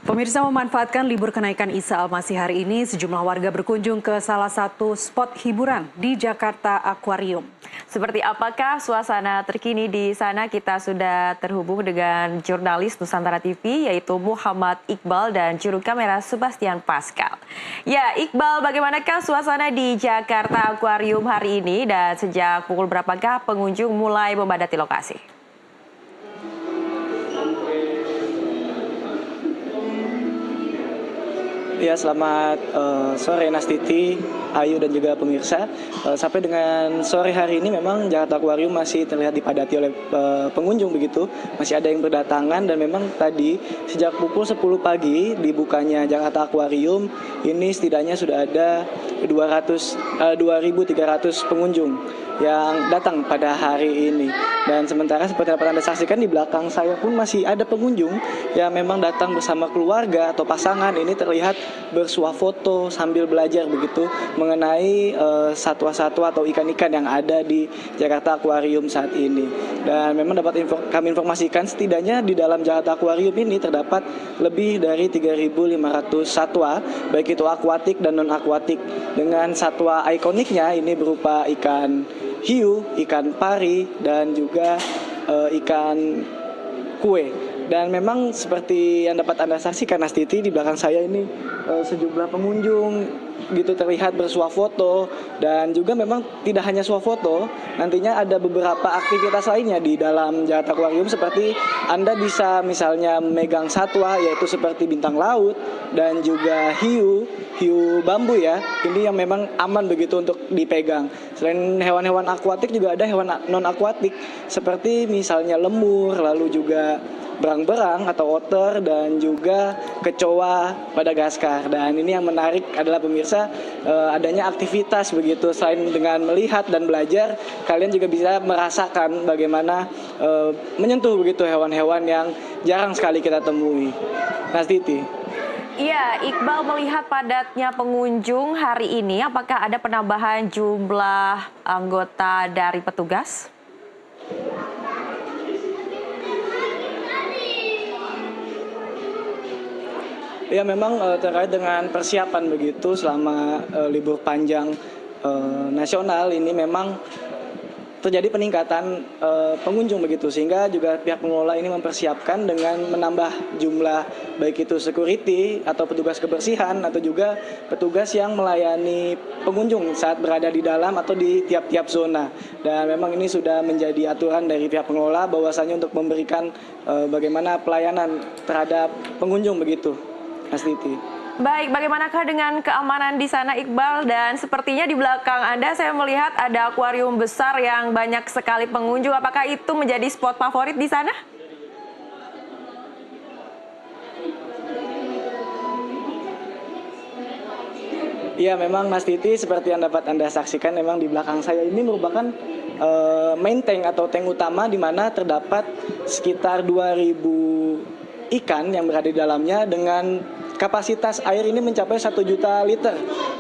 Pemirsa memanfaatkan libur kenaikan Isa Al-Masih hari ini, sejumlah warga berkunjung ke salah satu spot hiburan di Jakarta Aquarium. Seperti apakah suasana terkini di sana? Kita sudah terhubung dengan jurnalis Nusantara TV yaitu Muhammad Iqbal dan juru kamera Sebastian Pascal. Ya, Iqbal, bagaimanakah suasana di Jakarta Aquarium hari ini dan sejak pukul berapakah pengunjung mulai memadati lokasi? Ya, selamat sore Nastiti, Ayu dan juga pemirsa. Sampai dengan sore hari ini memang Jakarta Aquarium masih terlihat dipadati oleh pengunjung begitu. Masih ada yang berdatangan dan memang tadi sejak pukul 10 pagi dibukanya Jakarta Aquarium ini setidaknya sudah ada 2.300 pengunjung yang datang pada hari ini. Dan sementara seperti dapat Anda saksikan di belakang saya pun masih ada pengunjung yang memang datang bersama keluarga atau pasangan. Ini terlihat bersuah foto sambil belajar begitu mengenai satwa-satwa atau ikan-ikan yang ada di Jakarta Aquarium saat ini. Dan memang dapat kami informasikan setidaknya di dalam Jakarta Aquarium ini terdapat lebih dari 3.500 satwa, baik itu akuatik dan non-akuatik. Dengan satwa ikoniknya ini berupa ikan hiu, ikan pari, dan juga ikan kue. Dan memang seperti yang dapat Anda saksikan Nastiti, di belakang saya ini sejumlah pengunjung gitu terlihat bersuah foto, dan juga memang tidak hanya suah foto, nantinya ada beberapa aktivitas lainnya di dalam Jakarta Aquarium seperti Anda bisa misalnya memegang satwa yaitu seperti bintang laut dan juga hiu bambu ya. Ini yang memang aman begitu untuk dipegang. Selain hewan-hewan akuatik juga ada hewan non akuatik seperti misalnya lemur, lalu juga berang-berang atau otter dan juga kecoa Madagaskar. Dan ini yang menarik adalah pemirsa, adanya aktivitas begitu. Selain dengan melihat dan belajar, kalian juga bisa merasakan bagaimana menyentuh begitu hewan-hewan yang jarang sekali kita temui. Nastiti. Iya, Iqbal, melihat padatnya pengunjung hari ini, apakah ada penambahan jumlah anggota dari petugas? Ya, memang terkait dengan persiapan begitu selama libur panjang nasional ini memang terjadi peningkatan pengunjung begitu, sehingga juga pihak pengelola ini mempersiapkan dengan menambah jumlah baik itu security atau petugas kebersihan atau juga petugas yang melayani pengunjung saat berada di dalam atau di tiap-tiap zona. Dan memang ini sudah menjadi aturan dari pihak pengelola bahwasanya untuk memberikan bagaimana pelayanan terhadap pengunjung begitu, Nastiti. Baik, bagaimanakah dengan keamanan di sana, Iqbal? Dan sepertinya di belakang Anda saya melihat ada akuarium besar yang banyak sekali pengunjung. Apakah itu menjadi spot favorit di sana? Ya, memang Mas Titi, seperti yang dapat Anda saksikan, memang di belakang saya ini merupakan main tank atau tank utama di mana terdapat sekitar 2.000 ikan yang berada di dalamnya dengan kapasitas air ini mencapai 1 juta liter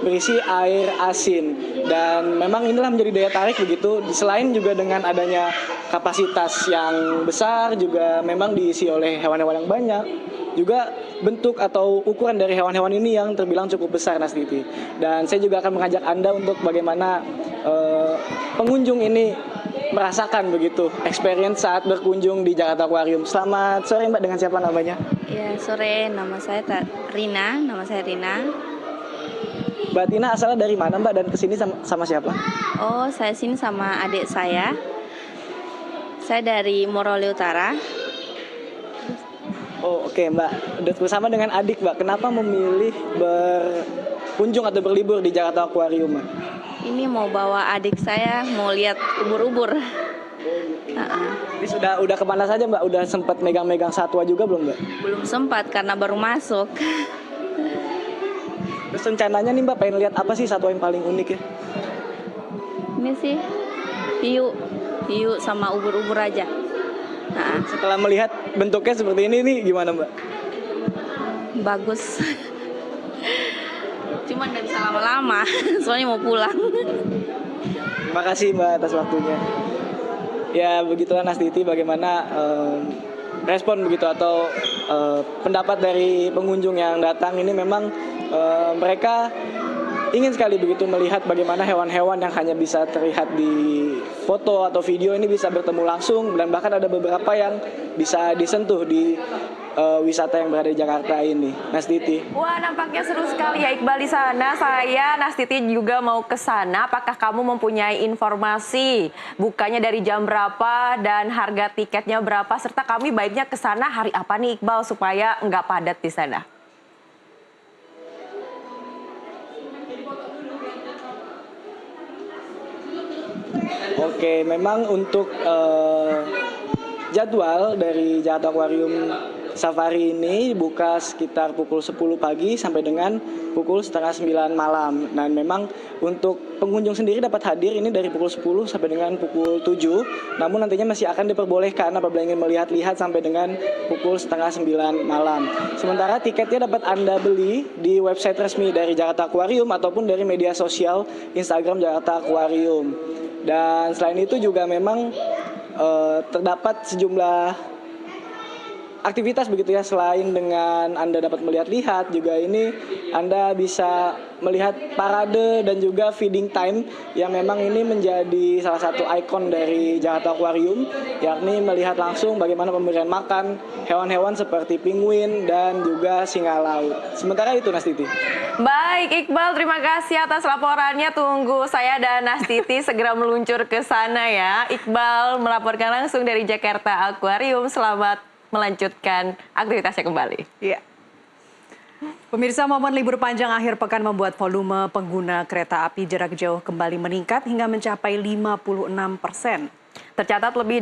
berisi air asin. Dan memang inilah menjadi daya tarik begitu, selain juga dengan adanya kapasitas yang besar juga memang diisi oleh hewan-hewan yang banyak. Juga bentuk atau ukuran dari hewan-hewan ini yang terbilang cukup besar, Nastiti. Dan saya juga akan mengajak Anda untuk bagaimana pengunjung ini merasakan begitu experience saat berkunjung di Jakarta Aquarium. Selamat sore Mbak, dengan siapa namanya? Ya, sore, nama saya Rina. Mbak Tina asalnya dari mana Mbak, dan kesini sama siapa? Oh, saya sini sama adik saya. Saya dari Morowali Utara. Oh, oke Mbak. Udah bersama dengan adik Mbak. Kenapa memilih berkunjung atau berlibur di Jakarta Aquarium Mbak? Ini mau bawa adik saya mau lihat ubur-ubur. Ini udah kemana saja Mbak? Udah sempat megang-megang satwa juga belum Mbak? Belum sempat karena baru masuk. Terus rencananya nih Mbak pengen lihat apa sih satwa yang paling unik ya? Ini sih hiu sama ubur-ubur aja. Setelah melihat bentuknya seperti ini nih, gimana Mbak? Bagus. Cuman nggak bisa lama-lama, soalnya mau pulang. Terima kasih Mbak atas waktunya. Ya, begitulah Nastiti bagaimana respon begitu atau pendapat dari pengunjung yang datang ini memang mereka ingin sekali begitu melihat bagaimana hewan-hewan yang hanya bisa terlihat di foto atau video ini bisa bertemu langsung, dan bahkan ada beberapa yang bisa disentuh di wisata yang berada di Jakarta ini. Nastiti. Wah, nampaknya seru sekali ya Iqbal di sana. Saya, Nastiti juga mau ke sana. Apakah kamu mempunyai informasi bukanya dari jam berapa dan harga tiketnya berapa, serta kami baiknya ke sana hari apa nih Iqbal supaya nggak padat di sana? Oke, memang untuk jadwal dari Jakarta Aquarium Safari ini buka sekitar pukul 10 pagi sampai dengan pukul setengah 9 malam. Dan memang untuk pengunjung sendiri dapat hadir ini dari pukul 10 sampai dengan pukul 7. Namun nantinya masih akan diperbolehkan apabila ingin melihat-lihat sampai dengan pukul setengah 9 malam. Sementara tiketnya dapat Anda beli di website resmi dari Jakarta Aquarium ataupun dari media sosial Instagram Jakarta Aquarium. Dan selain itu juga memang terdapat sejumlah aktivitas begitu ya, selain dengan Anda dapat melihat-lihat, juga ini Anda bisa melihat parade dan juga feeding time yang memang ini menjadi salah satu ikon dari Jakarta Aquarium, yakni melihat langsung bagaimana pemberian makan hewan-hewan seperti penguin dan juga singa laut. Sementara itu Nastiti. Baik Iqbal, terima kasih atas laporannya. Tunggu saya dan Nastiti segera meluncur ke sana ya. Iqbal melaporkan langsung dari Jakarta Aquarium. Selamat melanjutkan aktivitasnya kembali. Iya. Pemirsa, momen libur panjang akhir pekan membuat volume pengguna kereta api jarak jauh kembali meningkat hingga mencapai 56%. Tercatat lebih